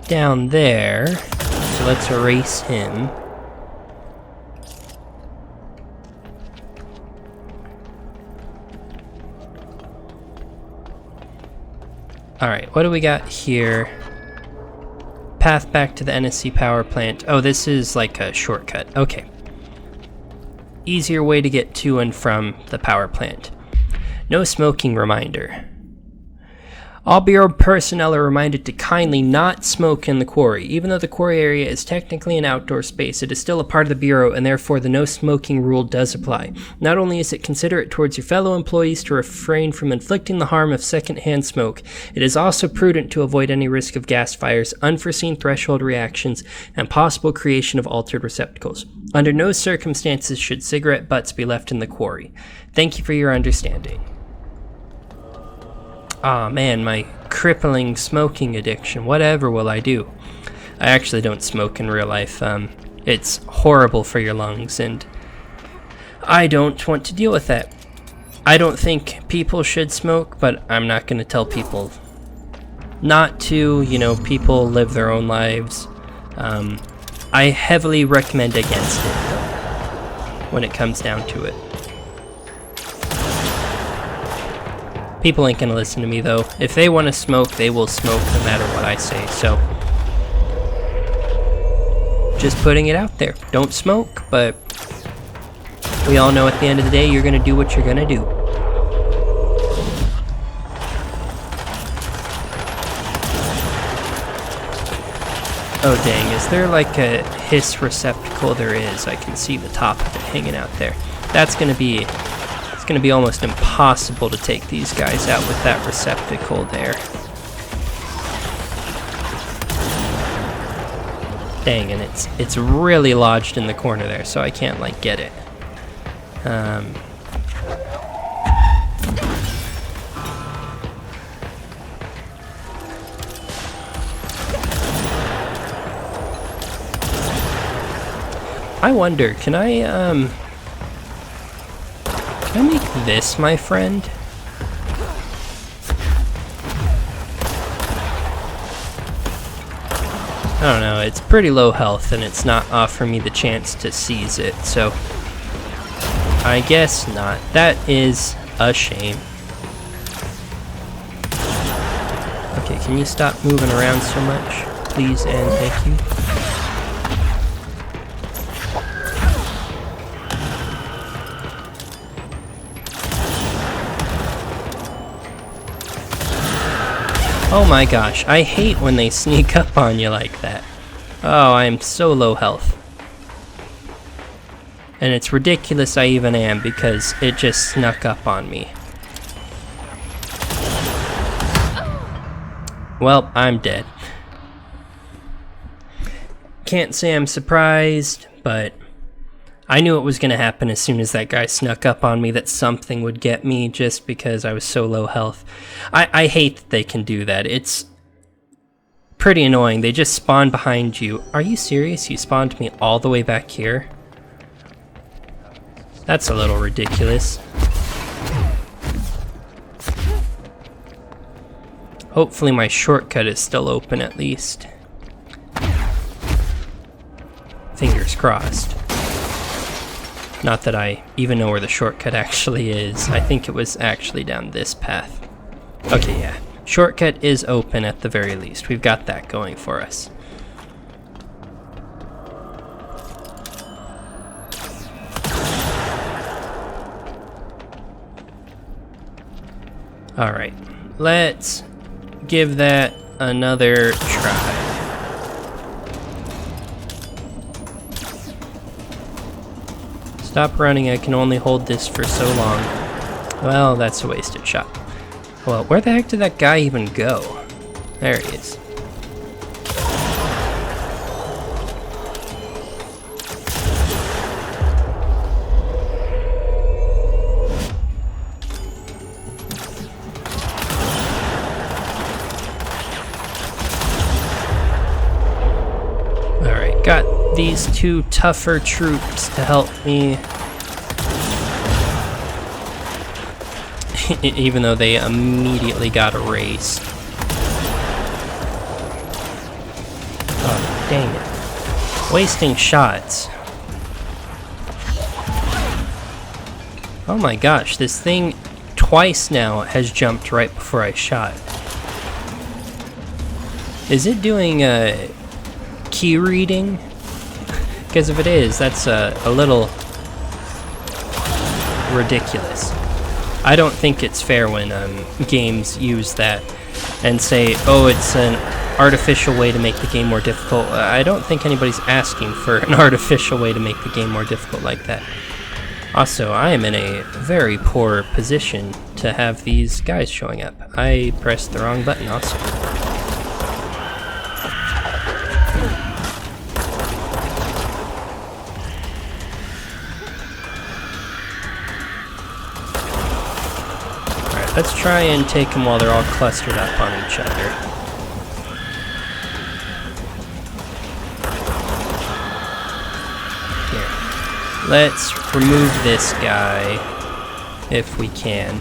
down there. So let's erase him. Alright, what do we got here? Path back to the NSC power plant. Oh, this is like a shortcut. Okay. Easier way to get to and from the power plant. No smoking reminder. All Bureau personnel are reminded to kindly not smoke in the quarry. Even though the quarry area is technically an outdoor space, it is still a part of the Bureau, and therefore the no smoking rule does apply. Not only is it considerate towards your fellow employees to refrain from inflicting the harm of secondhand smoke, it is also prudent to avoid any risk of gas fires, unforeseen threshold reactions, and possible creation of altered receptacles. Under no circumstances should cigarette butts be left in the quarry. Thank you for your understanding. Aw, man, my crippling smoking addiction. Whatever will I do? I actually don't smoke in real life. It's horrible for your lungs, and I don't want to deal with that. I don't think people should smoke, but I'm not going to tell people not to. You know, people live their own lives. I heavily recommend against it, though, when it comes down to it. People ain't gonna listen to me, though. If they want to smoke, they will smoke no matter what I say, so just putting it out there. Don't smoke, but we all know at the end of the day, you're gonna do what you're gonna do. Oh dang, is there like a hiss receptacle? There is. I can see the top of it hanging out there. That's gonna be... It's going to be almost impossible to take these guys out with that receptacle there. Dang, and it's really lodged in the corner there, so I can't like get it. I wonder, can I make this my friend? I don't know, it's pretty low health and it's not offering me the chance to seize it, so I guess not. That is a shame. Okay, can you stop moving around so much, please and thank you? Oh my gosh, I hate when they sneak up on you like that. Oh, I am so low health. And it's ridiculous I even am because it just snuck up on me. Well, I'm dead. Can't say I'm surprised, but I knew it was going to happen as soon as that guy snuck up on me, that something would get me just because I was so low health. I hate that they can do that. It's pretty annoying. They just spawn behind you. Are you serious? You spawned me all the way back here? That's a little ridiculous. Hopefully my shortcut is still open at least. Fingers crossed. Not that I even know where the shortcut actually is. I think it was actually down this path. Okay, yeah. Shortcut is open at the very least. We've got that going for us. Alright, let's give that another try. Stop running, I can only hold this for so long. Well, that's a wasted shot. Well, where the heck did that guy even go? There he is. Alright, got these two tougher troops to help me. Even though they immediately got erased. Oh, dang it. Wasting shots. Oh my gosh, this thing twice now has jumped right before I shot. Is it doing key reading? Because if it is, that's a little ridiculous. I don't think it's fair when games use that. and say, oh, it's an artificial way to make the game more difficult. I don't think anybody's asking for an artificial way to make the game more difficult like that. Also, I am in a very poor position to have these guys showing up. I pressed the wrong button also. Alright, let's try and take them while they're all clustered up on each other. Let's remove this guy, if we can.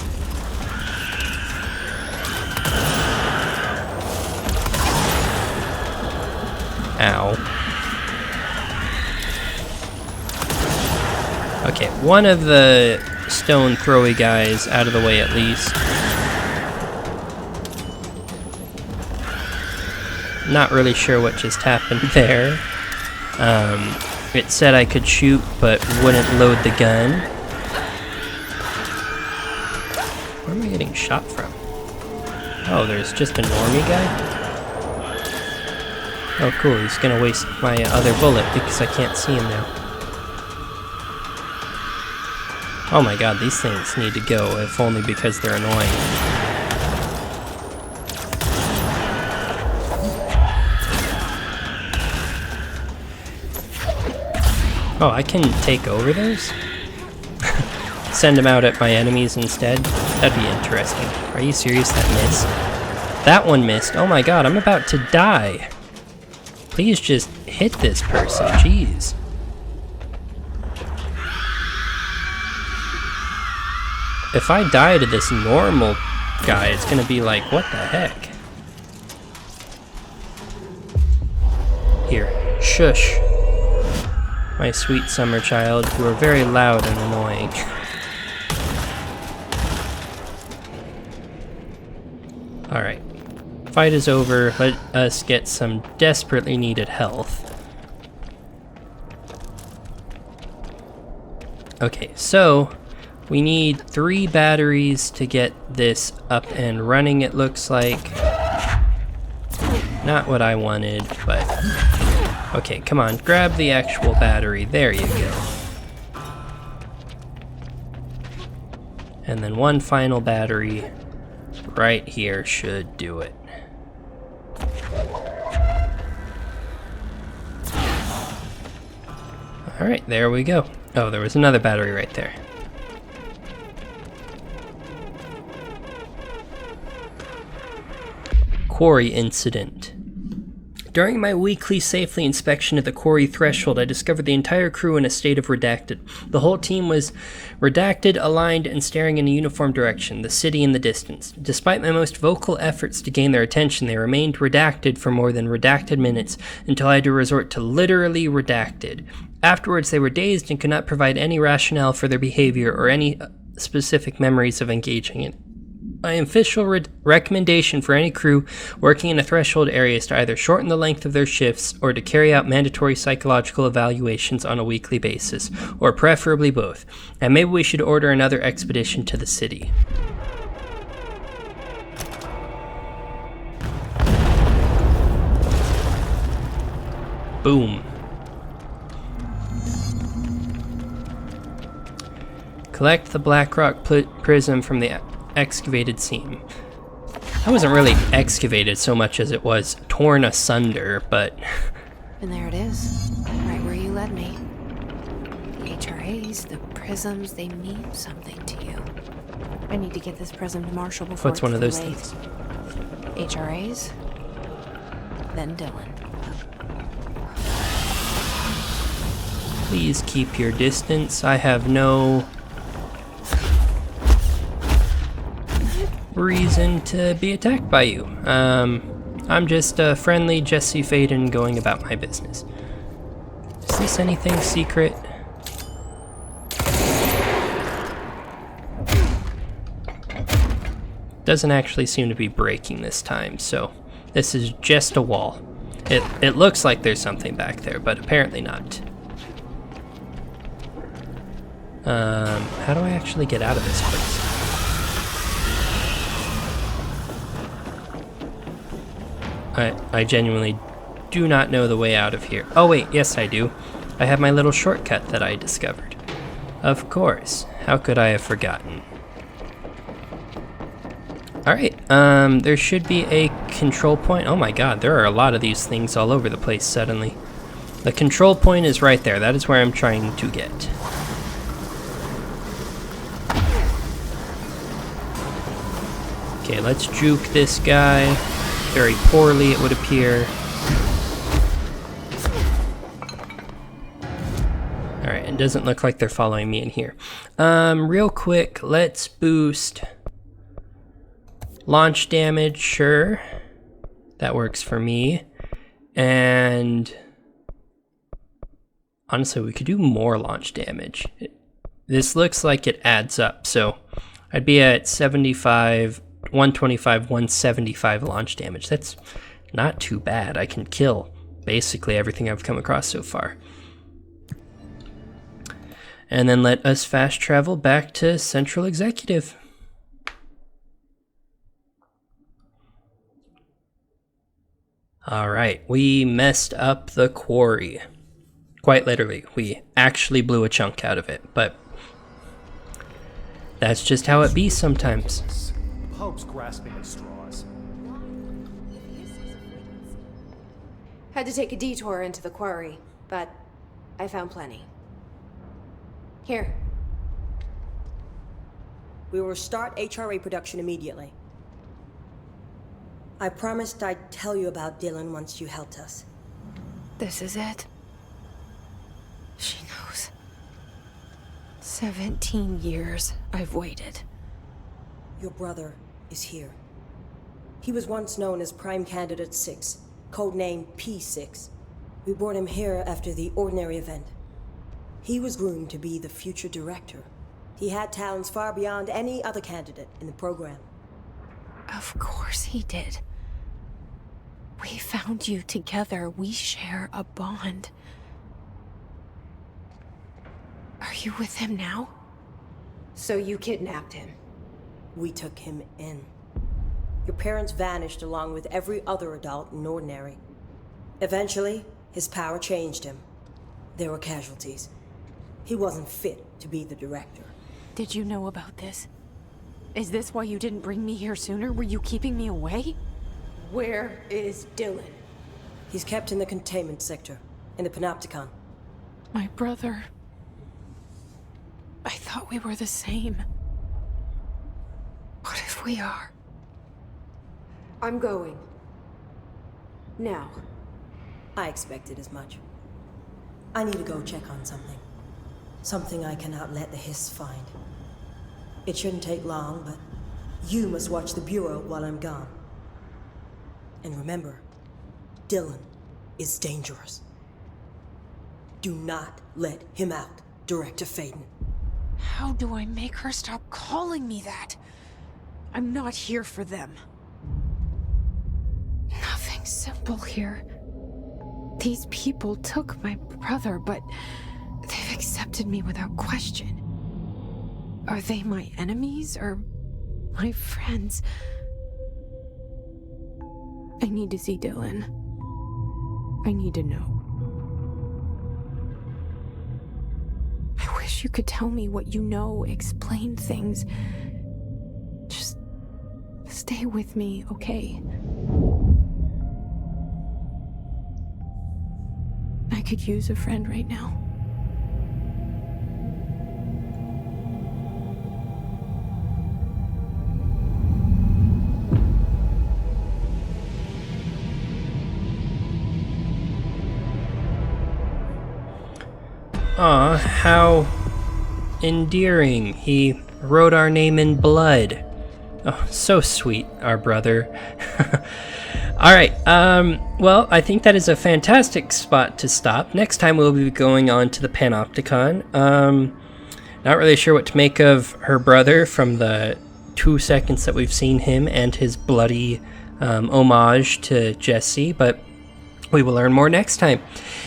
Ow. Okay, one of the stone throwy guys out of the way at least. Not really sure what just happened there. It said I could shoot, but wouldn't load the gun. Where am I getting shot from? Oh, there's just a normie guy? Oh cool, he's gonna waste my other bullet because I can't see him now. Oh my god, these things need to go, if only because they're annoying. Oh, I can take over those? Send them out at my enemies instead? That'd be interesting. Are you serious? That missed? That one missed. Oh my god, I'm about to die. Please just hit this person. Jeez. If I die to this normal guy, it's gonna be like, what the heck? Here. Shush. My sweet summer child, who are very loud and annoying. Alright. Fight is over. Let us get some desperately needed health. Okay, so we need 3 batteries to get this up and running, it looks like. Not what I wanted, but... Okay, come on, grab the actual battery. There you go. And then one final battery right here should do it. Alright, there we go. Oh, there was another battery right there. Quarry incident. During my weekly safely inspection of the Quarry threshold, I discovered the entire crew in a state of redacted. The whole team was redacted, aligned, and staring in a uniform direction, the city in the distance. Despite my most vocal efforts to gain their attention, they remained redacted for more than redacted minutes, until I had to resort to literally redacted. Afterwards, they were dazed and could not provide any rationale for their behavior or any specific memories of engaging in it. My official recommendation for any crew working in a threshold area is to either shorten the length of their shifts or to carry out mandatory psychological evaluations on a weekly basis, or preferably both. And maybe we should order another expedition to the city. Boom. Collect the black rock prism from the excavated seam. That wasn't really excavated so much as it was torn asunder, but... And there it is, right where you led me. The HRAs, the prisms, they mean something to you. I need to get this prism to Marshall before What's one of those late. things? HRAs, then Dylan. Please keep your distance. I have no reason to be attacked by you. I'm just a friendly Jesse Faden going about my business. Is this anything secret? Doesn't actually seem to be breaking this time, so this is just a wall. It looks like there's something back there, but apparently not. How do I actually get out of this place? I genuinely do not know the way out of here. Oh wait, yes I do. I have my little shortcut that I discovered. Of course. How could I have forgotten? Alright, there should be a control point. Oh my god, there are a lot of these things all over the place suddenly. The control point is right there. That is where I'm trying to get. Okay, let's juke this guy. Very poorly, it would appear. Alright, it doesn't look like they're following me in here. Real quick, let's boost launch damage, sure. That works for me. And honestly, we could do more launch damage. This looks like it adds up, so I'd be at 75, 125, 175 launch damage. That's not too bad. I can kill basically everything I've come across so far. And then let us fast travel back to Central Executive. Alright, we messed up the quarry. Quite literally, we actually blew a chunk out of it, but that's just how it be sometimes. Pope's grasping at straws. Had to take a detour into the quarry, but I found plenty. Here. We will start HRA production immediately. I promised I'd tell you about Dylan once you helped us. This is it. She knows. 17 years I've waited. Your brother is here. He was once known as Prime Candidate 6, codename P6. We brought him here after the ordinary event. He was groomed to be the future director. He had talents far beyond any other candidate in the program. Of course he did. We found you together. We share a bond. Are you with him now? So you kidnapped him? We took him in. Your parents vanished along with every other adult in Ordinary. Eventually, his power changed him. There were casualties. He wasn't fit to be the director. Did you know about this? Is this why you didn't bring me here sooner? Were you keeping me away? Where is Dylan? He's kept in the containment sector, in the Panopticon. My brother. I thought we were the same. What if we are? I'm going. Now. I expected as much. I need to go check on something. Something I cannot let the Hiss find. It shouldn't take long, but you must watch the Bureau while I'm gone. And remember, Dylan is dangerous. Do not let him out, Director Faden. How do I make her stop calling me that? I'm not here for them. Nothing simple here. These people took my brother, but they've accepted me without question. Are they my enemies or my friends? I need to see Dylan. I need to know. I wish you could tell me what you know, explain things. Just stay with me, okay? I could use a friend right now. Aw, how endearing. He wrote our name in blood. Oh, so sweet, our brother. Alright, well, I think that is a fantastic spot to stop. Next time we'll be going on to the Panopticon. Not really sure what to make of her brother from the 2 seconds that we've seen him and his bloody homage to Jesse, but we will learn more next time.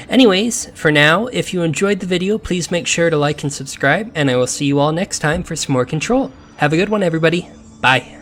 Anyways, for now, if you enjoyed the video, please make sure to like and subscribe, and I will see you all next time for some more Control. Have a good one, everybody. Bye.